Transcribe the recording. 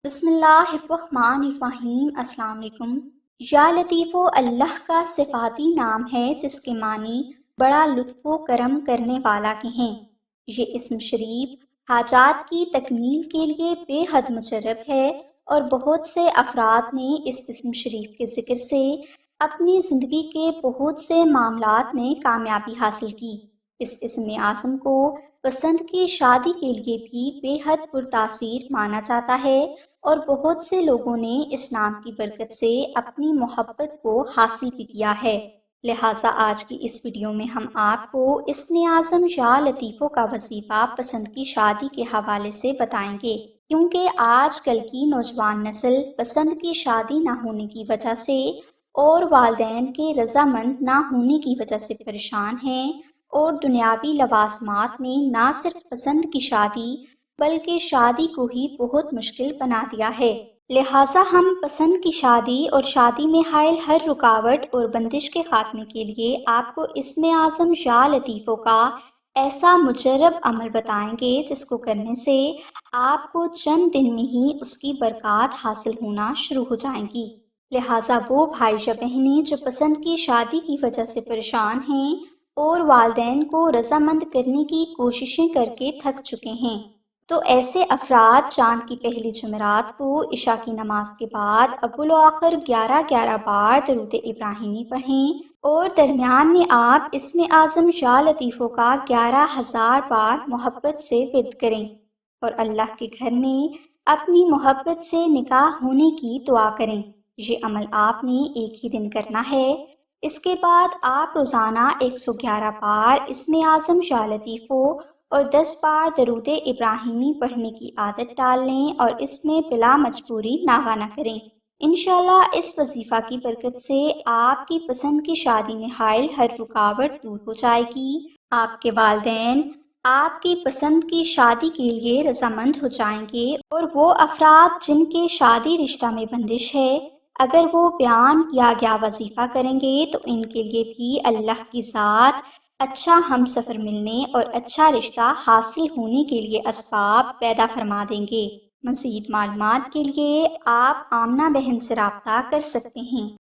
بسم اللہ الرحمن الرحیم۔ السلام علیکم۔ یا لطیف اللہ کا صفاتی نام ہے جس کے معنی بڑا لطف و کرم کرنے والا کے ہیں۔ یہ اسم شریف حاجات کی تکمیل کے لیے بے حد مشرف ہے اور بہت سے افراد نے اس اسم شریف کے ذکر سے اپنی زندگی کے بہت سے معاملات میں کامیابی حاصل کی۔ اس اسم اعظم کو پسند کی شادی کے لیے بھی بے حد پرتاثیر مانا جاتا ہے اور بہت سے لوگوں نے اس نام کی برکت سے اپنی محبت کو حاصل بھی کیا ہے۔ لہٰذا آج کی اس ویڈیو میں ہم آپ کو اسم اعظم یا لطیفوں کا وظیفہ پسند کی شادی کے حوالے سے بتائیں گے، کیونکہ آج کل کی نوجوان نسل پسند کی شادی نہ ہونے کی وجہ سے اور والدین کے رضامند نہ ہونے کی وجہ سے پریشان ہیں، اور دنیاوی لوازمات نے نہ صرف پسند کی شادی بلکہ شادی کو ہی بہت مشکل بنا دیا ہے۔ لہٰذا ہم پسند کی شادی اور شادی میں حائل ہر رکاوٹ اور بندش کے خاتمے کے لیے آپ کو اسم اعظم یا لطیفوں کا ایسا مجرب عمل بتائیں گے جس کو کرنے سے آپ کو چند دن میں ہی اس کی برکات حاصل ہونا شروع ہو جائیں گی۔ لہٰذا وہ بھائی یا بہنیں جو پسند کی شادی کی وجہ سے پریشان ہیں اور والدین کو رضامند کرنے کی کوششیں کر کے تھک چکے ہیں، تو ایسے افراد چاند کی پہلی جمعرات کو عشاء کی نماز کے بعد اول و آخر 11 بار درود ابراہیمی پڑھیں اور درمیان میں آپ اسم اعظم یا لطیفوں کا 11,000 بار محبت سے ورد کریں اور اللہ کے گھر میں اپنی محبت سے نکاح ہونے کی دعا کریں۔ یہ عمل آپ نے ایک ہی دن کرنا ہے۔ اس کے بعد آپ روزانہ 111 بار اسم اعظم یا لطیفوں اور 10 بار درود ابراہیمی پڑھنے کی عادت ڈال لیں اور اس میں بلا مجبوری ناغہ نہ کریں۔ انشاءاللہ اس وظیفہ کی برکت سے آپ کی پسند کی شادی میں حائل ہر رکاوٹ دور ہو جائے گی۔ آپ کے والدین آپ کی پسند کی شادی کے لیے رضامند ہو جائیں گے اور وہ افراد جن کے شادی رشتہ میں بندش ہے، اگر وہ بیان کیا گیا وظیفہ کریں گے تو ان کے لیے بھی اللہ کی ذات اچھا ہم سفر ملنے اور اچھا رشتہ حاصل ہونے کے لیے اسباب پیدا فرما دیں گے۔ مزید معلومات کے لیے آپ آمنہ بہن سے رابطہ کر سکتے ہیں۔